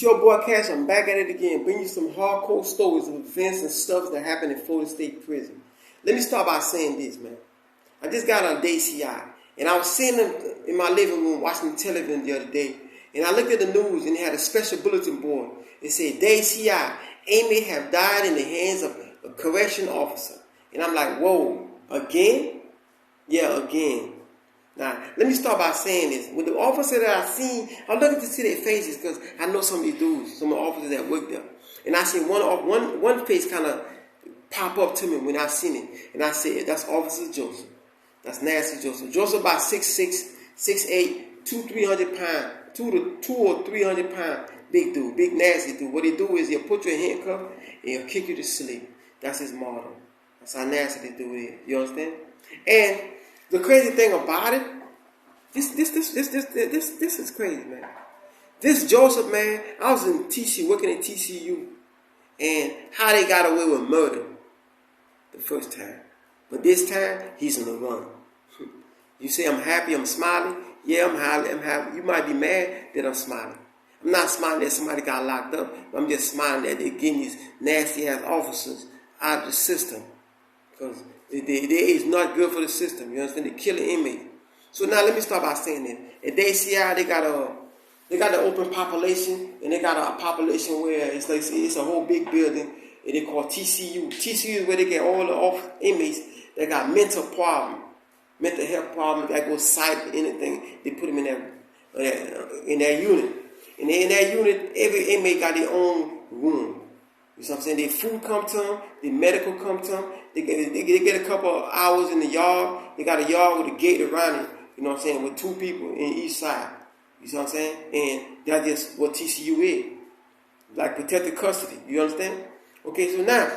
It's your boy Cash. I'm back at it again, bringing you some hardcore stories of events and stuff that happened in Florida State Prison. Let me start by saying this, man. I just got on Dade CI, and I was sitting in my living room watching television the other day, and I looked at the news, and they had a special bulletin board. It said, Dade CI, inmate have died in the hands of a correctional officer. And I'm like, whoa, again? Yeah, again. Now, let me start by saying this. With the officer that I seen, I'm looking to see their faces because I know some of these dudes, some of the officers that work there. And I seen one face kind of pop up to me when I seen it. And I said, that's Officer Joseph. That's Nasty Joseph. Joseph about 6'6", 6'8", 300 pounds, 2 or 300 pounds, big dude, big nasty dude. What he do is he'll put you in handcuff and he'll kick you to sleep. That's his motto. That's how nasty this dude is. You understand? And the crazy thing about it, this is crazy, man. This Joseph, man, I was in TCU, working at TCU, and how they got away with murder the first time. But this time, he's on the run. You say I'm happy, I'm smiling. Yeah, I'm happy. You might be mad that I'm smiling. I'm not smiling that somebody got locked up. I'm just smiling that they're getting these nasty-ass officers out of the system. Because it is not good for the system. You understand? They kill an inmate. So now let me start by saying that. At Dade CI, they got an open population, and they got a population where it's a whole big building, and they call TCU. TCU is where they get all the inmates that got mental health problems, that go psych, anything. They put them in that unit. And in that unit, every inmate got their own room. You know what I'm saying? Their food come to them, their medical come to them. They get a couple of hours in the yard. They got a yard with a gate around it, you know what I'm saying, with 2 people in each side. You know what I'm saying? And that's just what TCU is. Like protected custody. You understand? Okay, so now,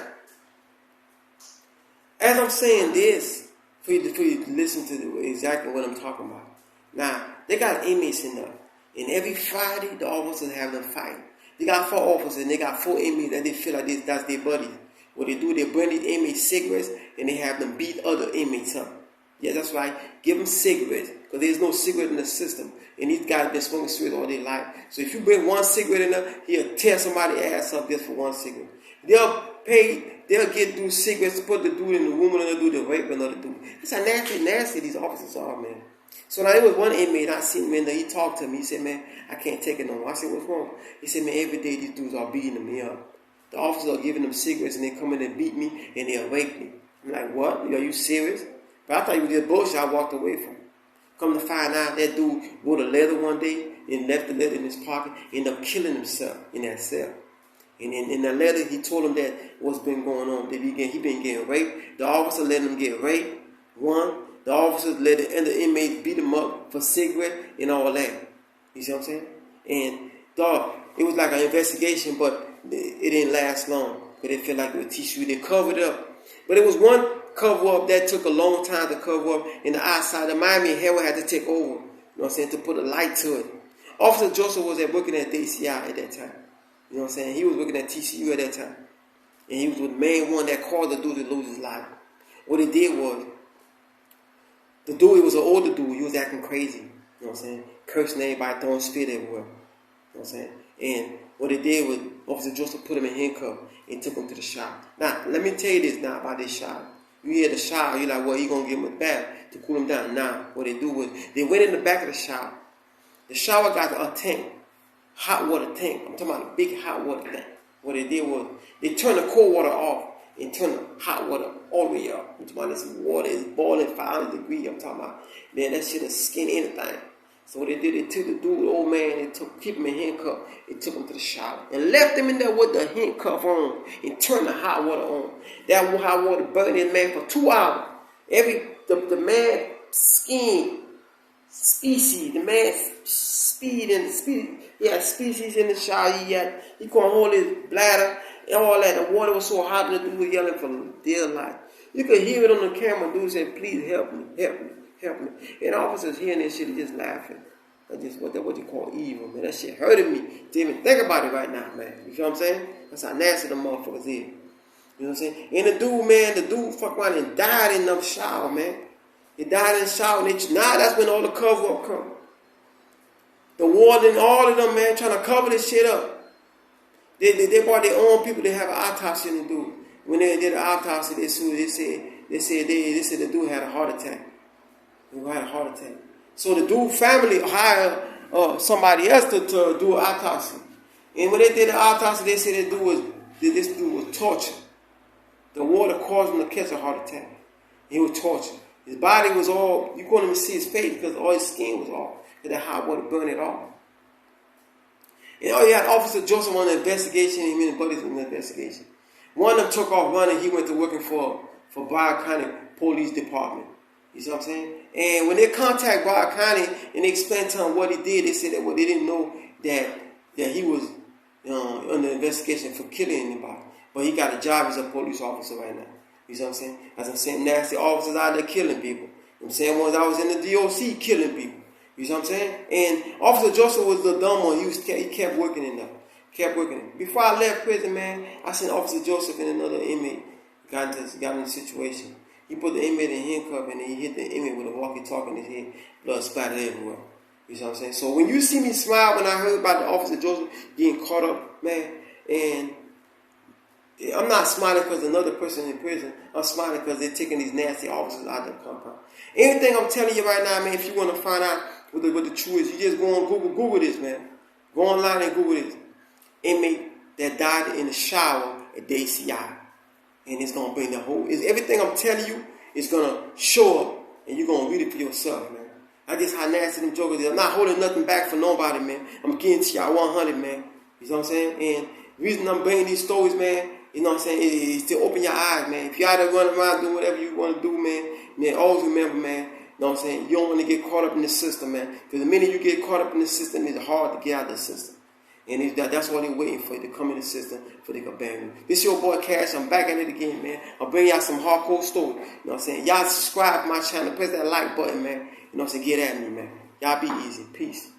as I'm saying this, for you to listen to exactly what I'm talking about. Now, they got inmates in there. And every Friday, the officers have them fight. They got 4 officers and they got 4 inmates that they feel like that's their buddies. What they do, they bring these inmates cigarettes and they have them beat other inmates up. Yeah, that's right. Give them cigarettes because there's no cigarette in the system. And these guys been smoking cigarettes all their life. So if you bring 1 cigarette in there, he'll tear somebody's ass up just for 1 cigarette. They'll get dudes cigarettes, put the dude in the room, and they'll do the rape another dude. That's how nasty these officers are, man. So now there was one inmate, I seen him in there, he talked to me, he said, man, I can't take it no more. I said, what's wrong? He said, man, every day these dudes are beating me up. The officers are giving them cigarettes and they come in and beat me and they'll rape me. I'm like, what? Are you serious? But I thought you was just bullshit. I walked away from him. Come to find out, that dude wrote a letter one day and left the letter in his pocket, ended up killing himself in that cell. And in that letter, he told him that what's been going on. He been getting raped. The officer let him get raped. The officers let the other inmates beat him up for cigarette and all that. You see what I'm saying? And dog, it was like an investigation, but it didn't last long. But they felt like it would teach you. They covered it up. But it was one cover up that took a long time to cover up. In the outside, the Miami Herald had to take over. You know what I'm saying? To put a light to it. Officer Joseph was working at Dade CI at that time. You know what I'm saying? He was working at TCU at that time. And he was the main one that caused the dude to lose his life. What he did was, the dude, he was an older dude, he was acting crazy. You know what I'm saying? Cursing everybody, throwing spit everywhere. You know what I'm saying? And what he did was, Officer Joseph put him in handcuffs and took him to the shower. Now, let me tell you this now about this shower. You hear the shower, you're like, well, you going to give him a bath to cool him down. Now, what they do was, they went in the back of the shower. The shower got a tank. Hot water tank. I'm talking about a big hot water tank. What they did was, they turned the cold water off and turned the hot water all the way up. I'm talking about this water is boiling 500 degrees. I'm talking about, man, that shit is skin anything. So what they did, they took the dude, the old man, and keep him in handcuffs. They took him to the shower and left him in there with the handcuff on and turned the hot water on. That hot water burned his man for 2 hours. The man's skin, species, the man's species in the shower. He couldn't hold his bladder and all that. The water was so hot that the dude was yelling for dear life. You could hear it on the camera. Dude said, please help me, help me, help me. And officers hearing this shit just laughing. That's what you call evil, man. That shit hurted me to even think about it right now, man. You feel what I'm saying? That's how nasty the motherfuckers is. You know what I'm saying? And the dude fucked around and died in the shower, man. He died in the shower. And now that's when all the cover-up come. The warden, all of them, man, trying to cover this shit up. They brought their own people to have an autopsy on the dude. When they did an autopsy, they said the dude had a heart attack. He had a heart attack. So the dude family hired somebody else to do an autopsy. And when they did the autopsy, they said this dude was tortured. The water caused him to catch a heart attack. He was tortured. His body was all, you couldn't even see his face because all his skin was off. Because the hot water burned it off. And you had Officer Joseph on the investigation, and him and buddies on the investigation. One of them took off running. He went to working for Broward County Police Department. You see what I'm saying? And when they contact Broward County and they explained to him what he did, they said that they didn't know that he was under investigation for killing anybody. But he got a job as a police officer right now. You see what I'm saying? As I'm saying, nasty officers out there killing people. I'm saying ones I was in the DOC killing people. You see what I'm saying? And Officer Joseph was the dumb one. He kept working in there. Kept working. Before I left prison, man, I seen Officer Joseph and another inmate got in a situation. He put the inmate in handcuff and he hit the inmate with a walkie-talkie in his head. Blood splattered everywhere. You see what I'm saying? So when you see me smile when I heard about the Officer Joseph getting caught up, man, and I'm not smiling because another person in prison. I'm smiling because they're taking these nasty officers out of the compound. Anything I'm telling you right now, man, if you want to find out what the truth is, you just go on Google this, man. Go online and Google this. Inmate that died in the shower at Dade CI. And it's going to bring the whole, everything I'm telling you is going to show up and you're going to read it for yourself, man. That's just how nasty them jokers is. I'm not holding nothing back for nobody, man. I'm getting to y'all 100, man. You know what I'm saying? And the reason I'm bringing these stories, man, you know what I'm saying, is to open your eyes, man. If you out there running around doing whatever you want to do, man, always remember, man, you know what I'm saying, you don't want to get caught up in the system, man. Because the minute you get caught up in the system, it's hard to get out of the system. And that's why they're waiting for you to come in the system for they can bang you. This your boy Cash. I'm back at it again, man. I'll bring y'all some hardcore stories. You know what I'm saying? Y'all subscribe to my channel. Press that like button, man. You know what I'm saying? Get at me, man. Y'all be easy. Peace.